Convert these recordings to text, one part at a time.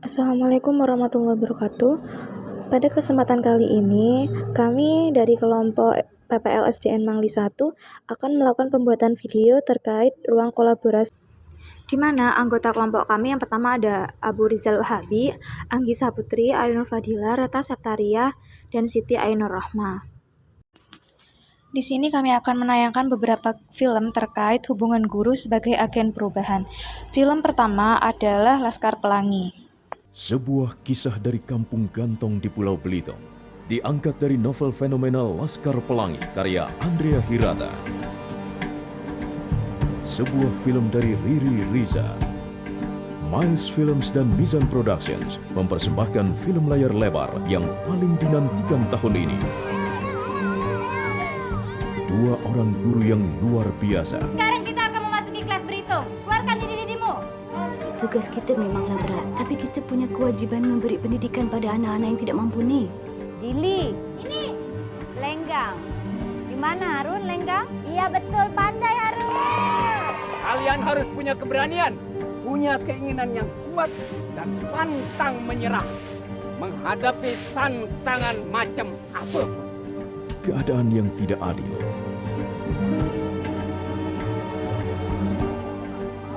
Assalamualaikum warahmatullahi wabarakatuh. Pada kesempatan kali ini, kami dari kelompok PPL SDN Mangli 1 akan melakukan pembuatan video terkait ruang kolaborasi, di mana anggota kelompok kami yang pertama ada Abu Rizal Wahabi, Anggi Saputri, Ainur Fadila, Reta Septaria, dan Siti Ainur Rahma. Di sini kami akan menayangkan beberapa film terkait hubungan guru sebagai agen perubahan. Film pertama adalah Laskar Pelangi. Sebuah kisah dari Kampung Gantong di Pulau Belitung, diangkat dari novel fenomenal Laskar Pelangi karya Andrea Hirata. Sebuah film dari Riri Riza. Miles Films dan Mizan Productions mempersembahkan film layar lebar yang paling dinantikan tahun ini. Dua orang guru yang luar biasa. Sekarang kita akan memasuki kelas berhitung. Keluarkan diri-dirimu. Tugas kita memanglah berat, tapi kita punya kewajiban memberi pendidikan pada anak-anak yang tidak mampu nih. Dili. Ini. Lenggang. Di mana Harun, Lenggang? Iya betul, pandai Harun. Kalian harus punya keberanian, punya keinginan yang kuat dan pantang menyerah menghadapi tantangan macam apapun. Keadaan yang tidak adil.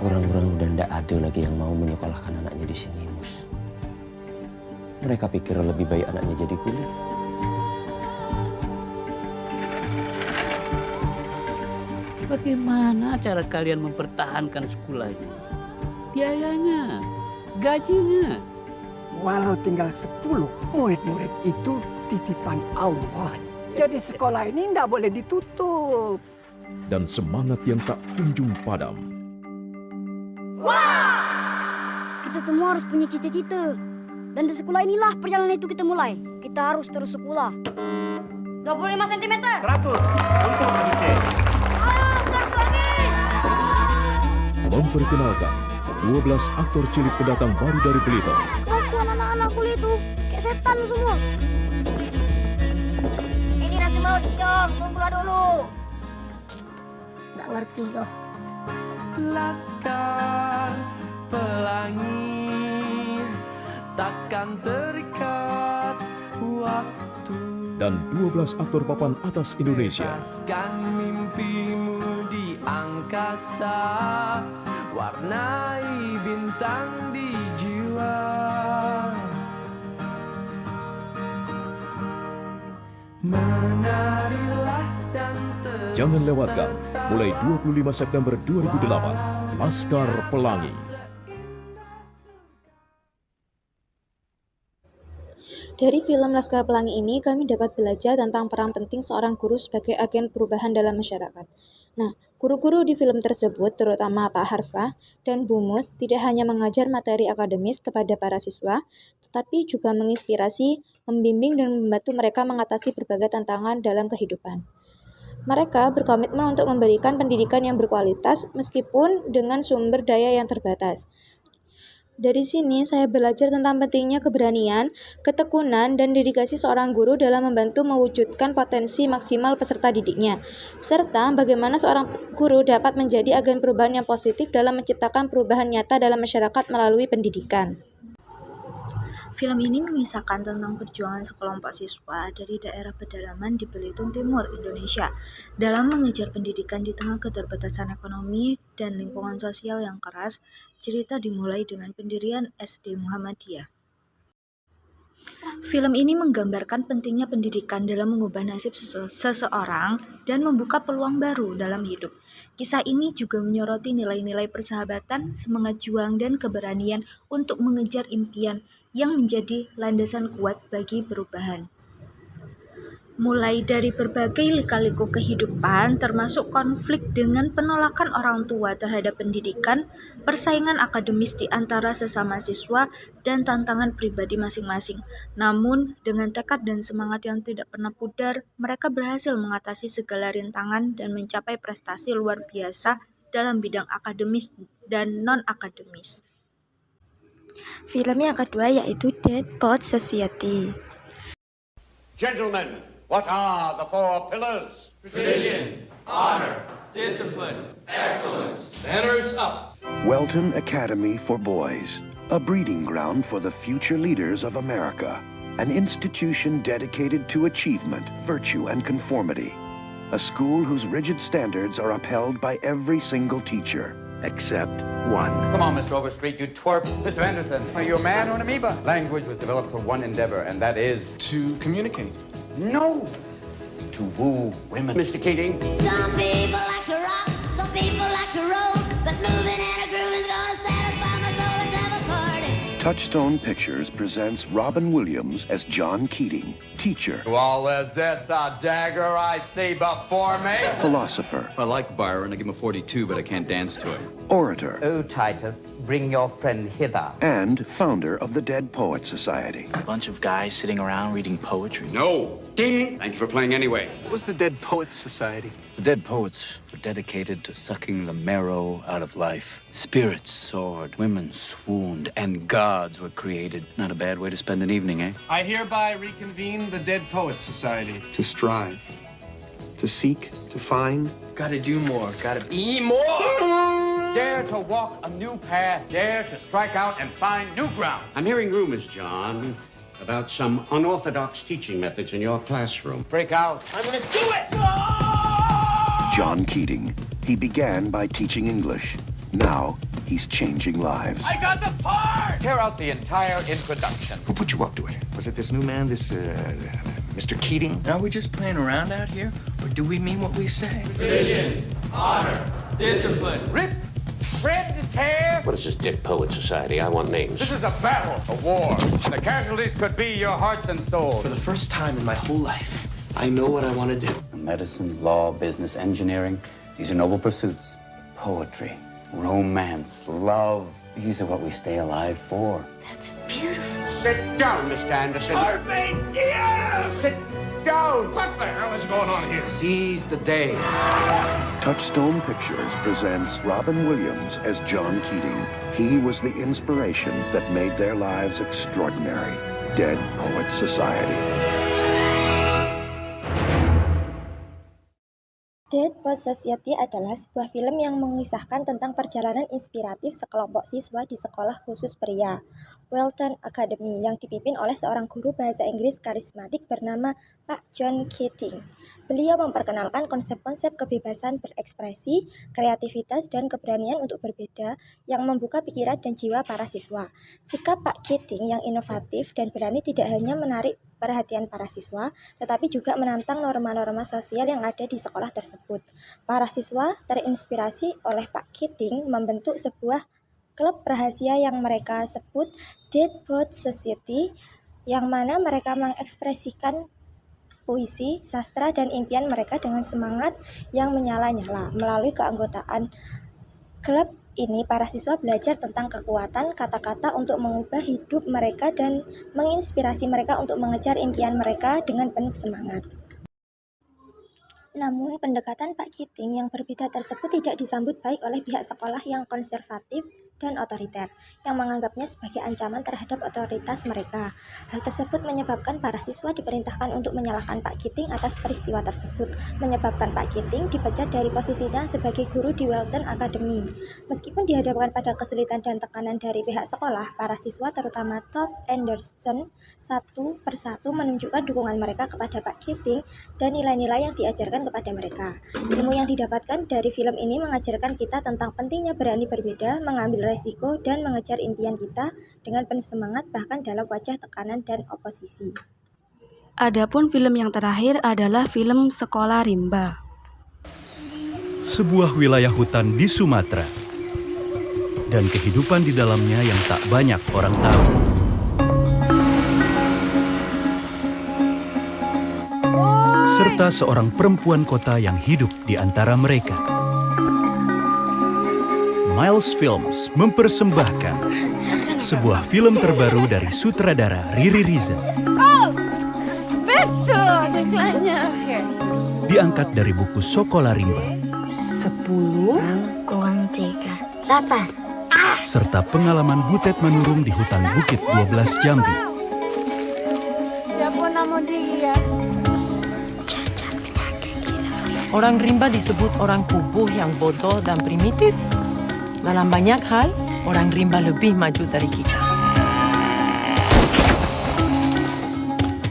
Orang-orang udah tidak ada lagi yang mau menyekolahkan anaknya di sini, Mus. Mereka pikir lebih baik anaknya jadi kuli. Bagaimana cara kalian mempertahankan sekolah ini? Biayanya, gajinya. Walau tinggal 10, murid-murid itu titipan Allah. Jadi sekolah ini tidak boleh ditutup. Dan semangat yang tak kunjung padam. Kita semua harus punya cita-cita. Dan di sekolah inilah perjalanan itu kita mulai. Kita harus terus sekolah. 25 cm. 100 untuk DC. Memperkenalkan 12 aktor cilik pendatang baru dari Belitung. Kelakuan anak-anak kuliah itu kayak setan semua. Ini nasi mau diom, tunggulah dulu. Nggak ngerti kok. Laskar Pelangi takkan terikat waktu. Dan 12 aktor papan atas Indonesia. Lepaskan mimpimu di angkasa, warnai bintang di jiwa. Menarilah dan Jangan lewatkan, mulai 25 September 2008, Laskar Pelangi. Dari film Laskar Pelangi ini, kami dapat belajar tentang peran penting seorang guru sebagai agen perubahan dalam masyarakat. Nah, guru-guru di film tersebut, terutama Pak Harfa dan Bu Mus, tidak hanya mengajar materi akademis kepada para siswa, tetapi juga menginspirasi, membimbing, dan membantu mereka mengatasi berbagai tantangan dalam kehidupan. Mereka berkomitmen untuk memberikan pendidikan yang berkualitas meskipun dengan sumber daya yang terbatas. Dari sini saya belajar tentang pentingnya keberanian, ketekunan, dan dedikasi seorang guru dalam membantu mewujudkan potensi maksimal peserta didiknya, serta bagaimana seorang guru dapat menjadi agen perubahan yang positif dalam menciptakan perubahan nyata dalam masyarakat melalui pendidikan. Film ini mengisahkan tentang perjuangan sekelompok siswa dari daerah pedalaman di Belitung Timur, Indonesia, dalam mengejar pendidikan di tengah keterbatasan ekonomi dan lingkungan sosial yang keras. Cerita dimulai dengan pendirian SD Muhammadiyah. Film ini menggambarkan pentingnya pendidikan dalam mengubah nasib seseorang dan membuka peluang baru dalam hidup. Kisah ini juga menyoroti nilai-nilai persahabatan, semangat juang, dan keberanian untuk mengejar impian yang menjadi landasan kuat bagi perubahan. Mulai dari berbagai lika-liku kehidupan, termasuk konflik dengan penolakan orang tua terhadap pendidikan, persaingan akademis di antara sesama siswa, dan tantangan pribadi masing-masing. Namun, dengan tekad dan semangat yang tidak pernah pudar, mereka berhasil mengatasi segala rintangan dan mencapai prestasi luar biasa dalam bidang akademis dan non-akademis. Film yang kedua yaitu Dead Poets Society. Gentlemen, what are the 4 pillars? Tradition, honor, discipline, excellence. Banners up. Welton Academy for Boys. a breeding ground for the future leaders of America, an institution dedicated to achievement, virtue, and conformity, a school whose rigid standards are upheld by every single teacher, except one. Come on, Mr. Overstreet, you twerp. Mr. Anderson, are you a man or an amoeba? Language was developed for one endeavor, and that is to communicate. No! To woo women. Mr. Keating. Some people like to rock, some people like to roll, but moving and a grooving's gonna satisfy my soul. Let's have a party. Touchstone Pictures presents Robin Williams as John Keating, teacher, Well, is this a dagger I see before me? philosopher, I like Byron. I give him a 42, but I can't dance to him. orator, Oh, Titus, bring your friend hither. and founder of the Dead Poets Society. A bunch of guys sitting around reading poetry. No! Ding! Thank you for playing anyway. What was the Dead Poets Society? The Dead Poets were dedicated to sucking the marrow out of life. Spirits soared, women swooned, and gods were created. Not a bad way to spend an evening, eh? I hereby reconvene the Dead Poets Society. To strive, to seek, to find. Gotta do more, gotta be more! Dare to walk a new path. Dare to strike out and find new ground. I'm hearing rumors, John, about some unorthodox teaching methods in your classroom. Break out. I'm gonna do it! John Keating. He began by teaching English. Now, he's changing lives. I got the part! Tear out the entire introduction. Who put you up to it? Was it this new man, this, Mr. Keating? Are we just playing around out here, or do we mean what we say? Vision, honor, discipline. Rip, shred, tear. What is this Dead Poet Society? I want names. This is a battle, a war. The casualties could be your hearts and souls. For the first time in my whole life, I know what I want to do. Medicine, law, business, engineering, these are noble pursuits. Poetry, romance, love, these are what we stay alive for. That's beautiful. Sit down, Mr. Anderson. Sit down. What the hell is going on here? Seize the day. Touchstone Pictures presents Robin Williams as John Keating. He was the inspiration that made their lives extraordinary. Dead Poets Society. Dead Poets Society adalah sebuah film yang mengisahkan tentang perjalanan inspiratif sekelompok siswa di sekolah khusus pria, Welton Academy, yang dipimpin oleh seorang guru bahasa Inggris karismatik bernama Pak John Keating. Beliau memperkenalkan konsep-konsep kebebasan berekspresi, kreativitas, dan keberanian untuk berbeda yang membuka pikiran dan jiwa para siswa. Sikap Pak Keating yang inovatif dan berani tidak hanya menarik perhatian para siswa, tetapi juga menantang norma-norma sosial yang ada di sekolah tersebut. Para siswa terinspirasi oleh Pak Keating membentuk sebuah klub rahasia yang mereka sebut Dead Poets Society, yang mana mereka mengekspresikan puisi, sastra, dan impian mereka dengan semangat yang menyala-nyala. Melalui keanggotaan klub ini, para siswa belajar tentang kekuatan kata-kata untuk mengubah hidup mereka dan menginspirasi mereka untuk mengejar impian mereka dengan penuh semangat. Namun, pendekatan Pak Keating yang berbeda tersebut tidak disambut baik oleh pihak sekolah yang konservatif dan otoriter, yang menganggapnya sebagai ancaman terhadap otoritas mereka. Hal tersebut menyebabkan para siswa diperintahkan untuk menyalahkan Pak Keating atas peristiwa tersebut, menyebabkan Pak Keating dipecat dari posisinya sebagai guru di Welton Academy. Meskipun dihadapkan pada kesulitan dan tekanan dari pihak sekolah, para siswa terutama Todd Anderson satu persatu menunjukkan dukungan mereka kepada Pak Keating dan nilai-nilai yang diajarkan kepada mereka. Ilmu yang didapatkan dari film ini mengajarkan kita tentang pentingnya berani berbeda, mengambil resiko, dan mengejar impian kita dengan penuh semangat bahkan dalam wajah tekanan dan oposisi. Adapun film yang terakhir adalah film Sekolah Rimba. Sebuah wilayah hutan di Sumatera dan kehidupan di dalamnya yang tak banyak orang tahu. Serta seorang perempuan kota yang hidup di antara mereka. Miles Films mempersembahkan sebuah film terbaru dari sutradara Riri Riza. Oh, betul iklannya. Diangkat dari buku Sekolah Rimba. 10 kurang 3, 8. Serta pengalaman Butet Manurung di hutan Bukit 12 Jambi. Siapa nama dia? Orang rimba disebut orang kubuh yang bodoh dan primitif. Dalam banyak hal, orang rimba lebih maju dari kita.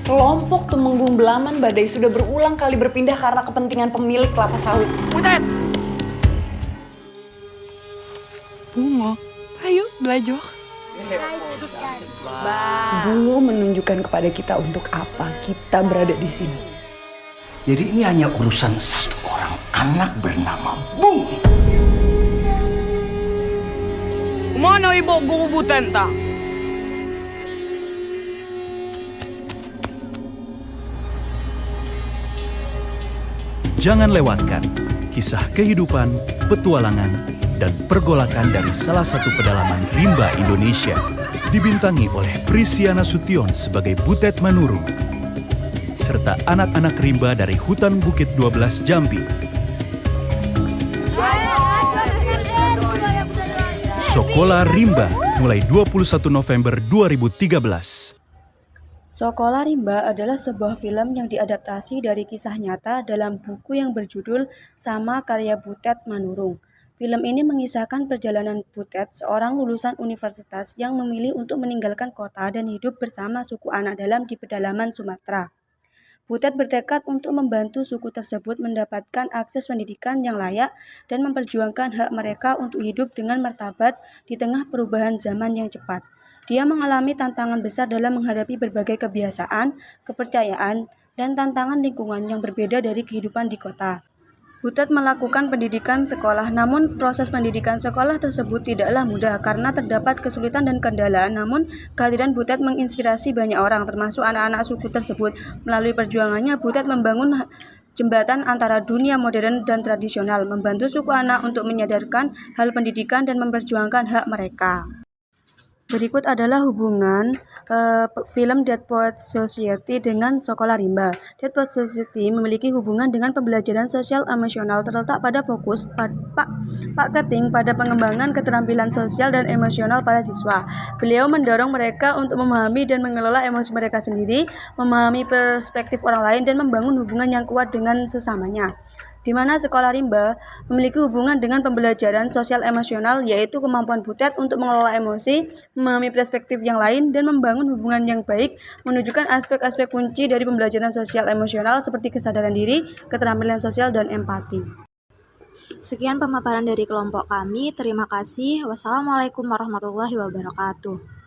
Kelompok Tumenggung Belaman Badai sudah berulang kali berpindah karena kepentingan pemilik kelapa sawit. Butet! Bungo, ayo belajar. Bungo menunjukkan kepada kita untuk apa kita berada di sini. Jadi ini hanya urusan satu orang anak bernama Bung. Mana ibu guru Butenta? Jangan lewatkan kisah kehidupan, petualangan, dan pergolakan dari salah satu pedalaman rimba Indonesia. Dibintangi oleh Prisiana Sution sebagai Butet Manurung, serta anak-anak rimba dari Hutan Bukit 12 Jambi. Sekolah Rimba mulai 21 November 2013. Sekolah Rimba adalah sebuah film yang diadaptasi dari kisah nyata dalam buku yang berjudul sama karya Butet Manurung. Film ini mengisahkan perjalanan Butet, seorang lulusan universitas yang memilih untuk meninggalkan kota dan hidup bersama suku anak dalam di pedalaman Sumatera. Butet bertekad untuk membantu suku tersebut mendapatkan akses pendidikan yang layak dan memperjuangkan hak mereka untuk hidup dengan martabat di tengah perubahan zaman yang cepat. Dia mengalami tantangan besar dalam menghadapi berbagai kebiasaan, kepercayaan, dan tantangan lingkungan yang berbeda dari kehidupan di kota. Butet melakukan pendidikan sekolah, namun proses pendidikan sekolah tersebut tidaklah mudah karena terdapat kesulitan dan kendala. Namun, kehadiran Butet menginspirasi banyak orang, termasuk anak-anak suku tersebut. Melalui perjuangannya, Butet membangun jembatan antara dunia modern dan tradisional, membantu suku anak untuk menyadarkan hal pendidikan dan memperjuangkan hak mereka. Berikut adalah hubungan film Dead Poets Society dengan Sekolah Rimba. Dead Poets Society memiliki hubungan dengan pembelajaran sosial emosional terletak pada fokus Keting pada pengembangan keterampilan sosial dan emosional para siswa. Beliau mendorong mereka untuk memahami dan mengelola emosi mereka sendiri, memahami perspektif orang lain, dan membangun hubungan yang kuat dengan sesamanya. Di mana Sekolah Rimba memiliki hubungan dengan pembelajaran sosial emosional, yaitu kemampuan Butet untuk mengelola emosi, memahami perspektif yang lain, dan membangun hubungan yang baik, menunjukkan aspek-aspek kunci dari pembelajaran sosial emosional seperti kesadaran diri, keterampilan sosial, dan empati. Sekian pemaparan dari kelompok kami. Terima kasih. Wassalamualaikum warahmatullahi wabarakatuh.